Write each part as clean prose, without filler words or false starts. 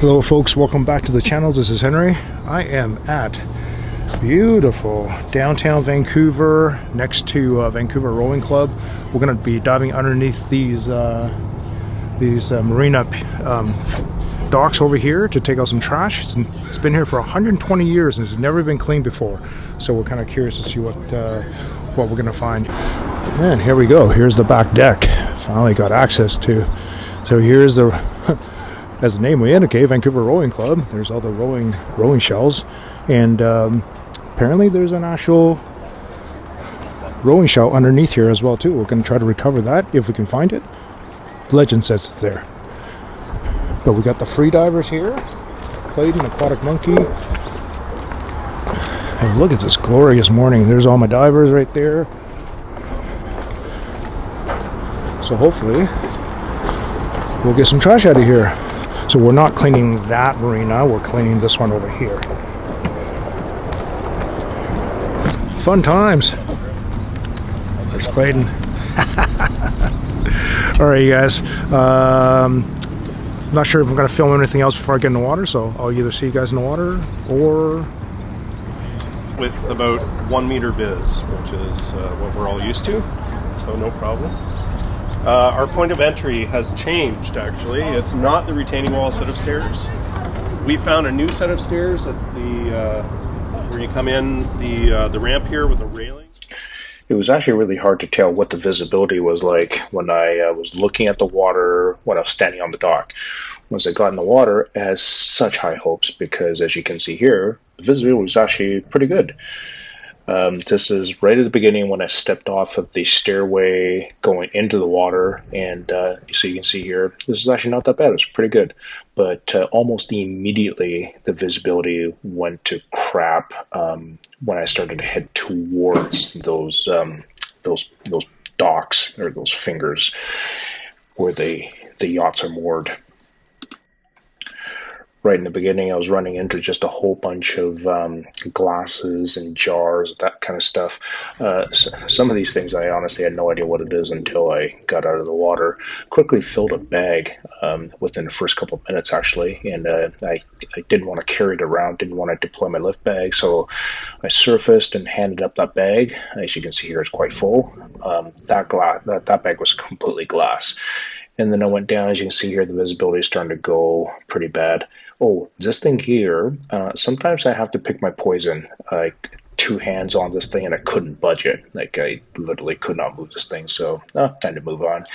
Hello folks, welcome back to the channel. This is Henry. I am at beautiful downtown Vancouver next to Vancouver Rowing Club. We're going to be diving underneath these marina docks over here to take out some trash. It's been here for 120 years and it's never been cleaned before. So we're kind of curious to see what we're going to find. And here we go. Here's the back deck. Finally got access to. So here's the as the name would indicate, Vancouver Rowing Club. There's all the rowing shells, and apparently there's an actual rowing shell underneath here as well too. We're going to try to recover that if we can find it. Legend says it's there. But we got the free divers here, Clayton, Aquatic Monkey. And look at this glorious morning. There's all my divers right there. So hopefully we'll get some trash out of here. So we're not cleaning that marina, we're cleaning this one over here. Fun times. There's Clayton. Alright, you guys. Not sure if I'm going to film anything else before I get in the water, so I'll either see you guys in the water or... With about 1 meter viz, which is what we're all used to, so no problem. Our point of entry has changed, actually. It's not the retaining wall set of stairs. We found a new set of stairs at the where you come in the ramp here with a railing. It was actually really hard to tell what the visibility was like when I was looking at the water when I was standing on the dock. Once I got in the water, I had such high hopes because, as you can see here, the visibility was actually pretty good. This is right at the beginning when I stepped off of the stairway going into the water, and so you can see here, this is actually not that bad. It was pretty good, but almost immediately the visibility went to crap when I started to head towards those docks, or those fingers where the yachts are moored. Right in the beginning, I was running into just a whole bunch of glasses and jars, that kind of stuff. Some of these things, I honestly had no idea what it is until I got out of the water. Quickly filled a bag within the first couple of minutes, actually, and I didn't want to carry it around, didn't want to deploy my lift bag, so I surfaced and handed up that bag. As you can see here, it's quite full. That bag was completely glass. And then I went down. As you can see here, the visibility is starting to go pretty bad. Oh, this thing here, sometimes I have to pick my poison. Like 2 hands on this thing and I couldn't budge it. Like I literally could not move this thing. So time to move on.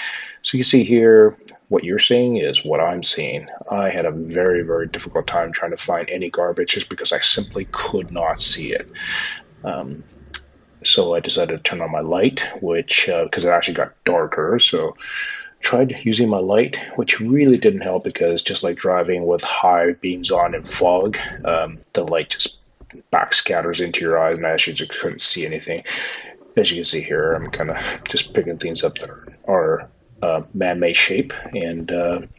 So you see here, what you're seeing is what I'm seeing. I had a very, very difficult time trying to find any garbage just because I simply could not see it. So I decided to turn on my light, which, because it actually got darker, so tried using my light, which really didn't help because just like driving with high beams on and fog, the light just backscatters into your eyes and I actually just couldn't see anything. As you can see here, I'm kind of just picking things up that are man-made shape and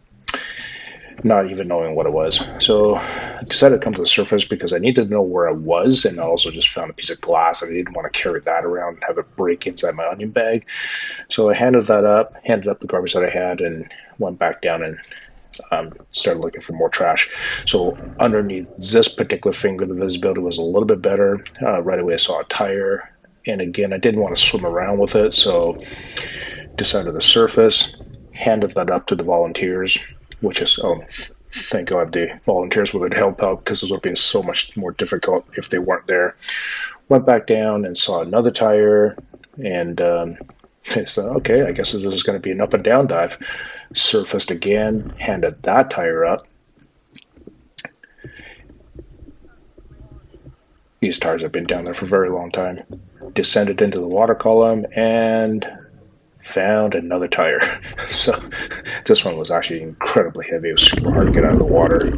not even knowing what it was. So I decided to come to the surface because I needed to know where I was, and I also just found a piece of glass and I didn't want to carry that around and have it break inside my onion bag. So I handed up the garbage that I had and went back down and started looking for more trash. So underneath this particular finger, the visibility was a little bit better. Right away I saw a tire, and again, I didn't want to swim around with it, so decided to surface, handed that up to the volunteers, which is, thank God the volunteers would help out because this would have been so much more difficult if they weren't there. Went back down and saw another tire, and I said, okay, I guess this is going to be an up and down dive. Surfaced again, handed that tire up. These tires have been down there for a very long time. Descended into the water column and found another tire. So this one was actually incredibly heavy. It was super hard to get out of the water.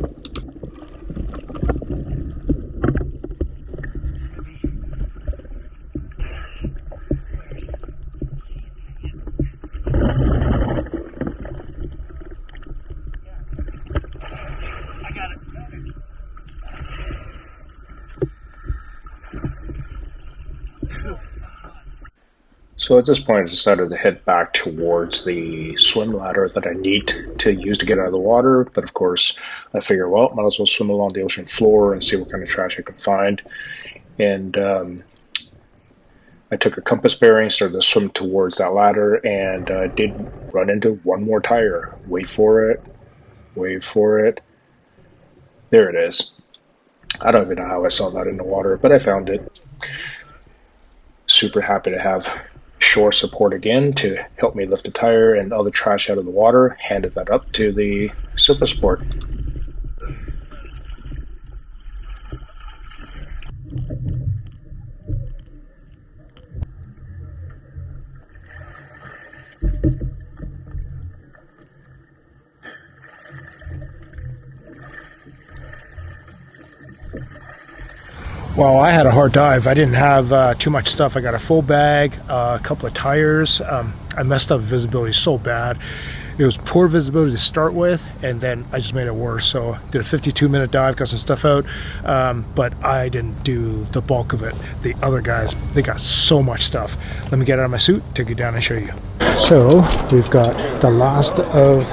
So at this point, I decided to head back towards the swim ladder that I need to use to get out of the water. But of course, I figure, well, might as well swim along the ocean floor and see what kind of trash I can find. And I took a compass bearing, started to swim towards that ladder, and did run into one more tire. Wait for it. Wait for it. There it is. I don't even know how I saw that in the water, but I found it. Super happy to have shore support again to help me lift the tire and all the trash out of the water. Handed that up to the surface support. Well, I had a hard dive. I didn't have too much stuff. I got a full bag, a couple of tires. I messed up visibility so bad. It was poor visibility to start with, and then I just made it worse. So did a 52-minute dive, got some stuff out, but I didn't do the bulk of it. The other guys, they got so much stuff. Let me get out of my suit, take you down and show you. So we've got the last of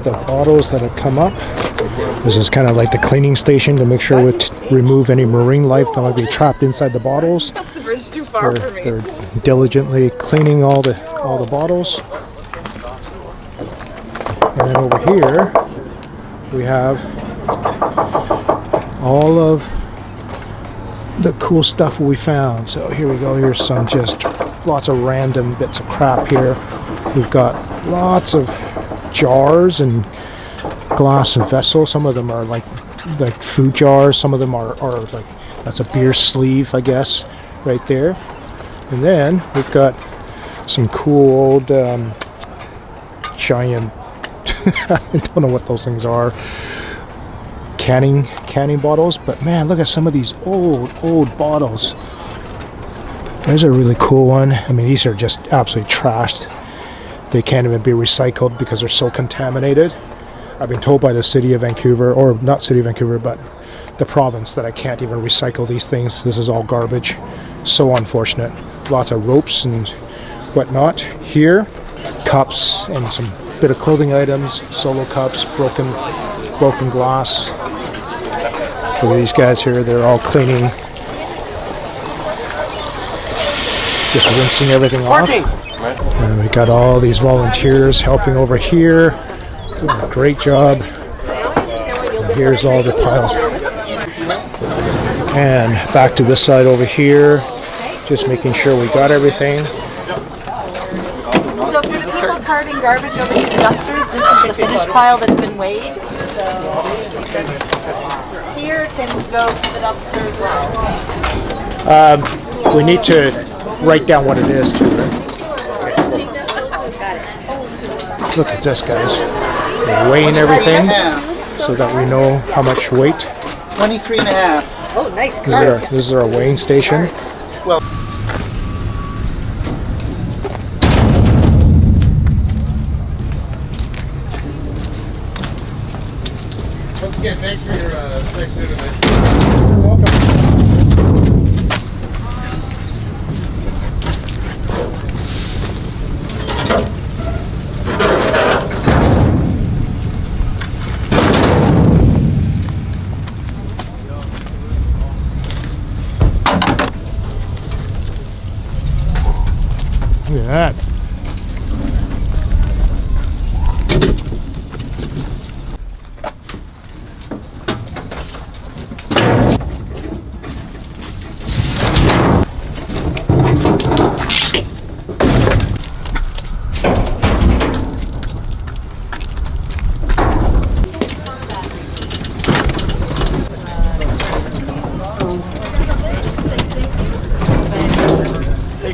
the bottles that have come up. This is kind of like the cleaning station to make sure we remove any marine life that might be trapped inside the bottles. That's the bridge too far for me. They're diligently cleaning all the bottles. And then over here we have all of the cool stuff we found. So here we go. Here's some just lots of random bits of crap here. We've got lots of jars and glass and vessels. Some of them are like food jars. Some of them are like, that's a beer sleeve, I guess, right there. And then we've got some cool old giant I don't know what those things are, canning bottles. But man, look at some of these old bottles. There's a really cool one. I mean, these are just absolutely trashed. They can't even be recycled because they're so contaminated. I've been told by the city of Vancouver, or not city of Vancouver, but the province, that I can't even recycle these things. This is all garbage. So unfortunate. Lots of ropes and whatnot here. Cups and some bit of clothing items, solo cups, broken glass. Look at these guys here, they're all cleaning. Just rinsing everything off. And we got all these volunteers helping over here. Doing a great job. And here's all the piles. And back to this side over here. Just making sure we got everything. So for the people carting garbage over to the dumpsters, this is the finished pile that's been weighed. So that's here can go to the dumpsters as well. We need to write down what it is too, right? Look at this, guys. They're weighing everything so that we know how much weight. 23 and a half. Oh, nice This is our weighing station. Well, once again, thanks for your nice tonight. You're welcome. Look at that.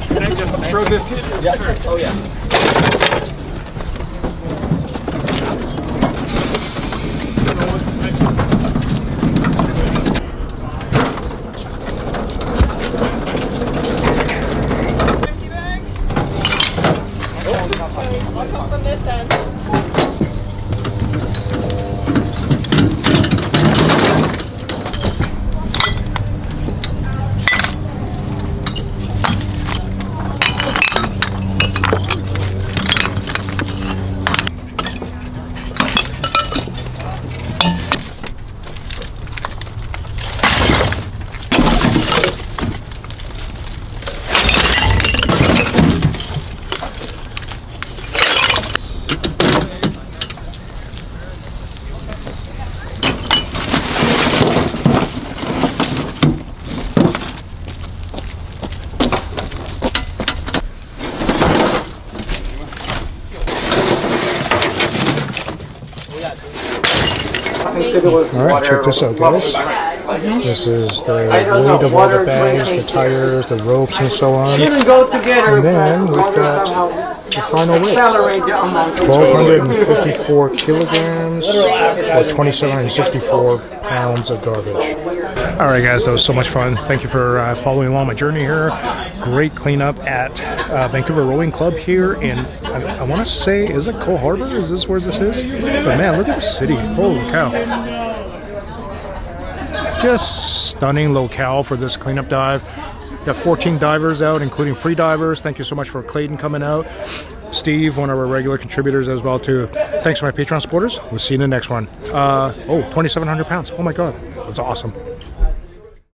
Can I just throw this in? Yeah. Oh, yeah. I'll come from this end. All right, check this out, guys. This is the weight of all the bags, the tires, the ropes, and so on. And then we've got the final weight. 1,254 kilograms, or 2,764 pounds of garbage. All right, guys, that was so much fun. Thank you for following along my journey here. Great cleanup at Vancouver Rowing Club here in, I want to say, is it Cole Harbour? Is this where this is? But man, look at the city. Holy cow. Just stunning locale for this cleanup dive. Got 14 divers out, including free divers. Thank you so much for Clayton coming out. Steve, one of our regular contributors as well too. Thanks to my Patreon supporters. We'll see you in the next one. 2,700 pounds. Oh my God, that's awesome.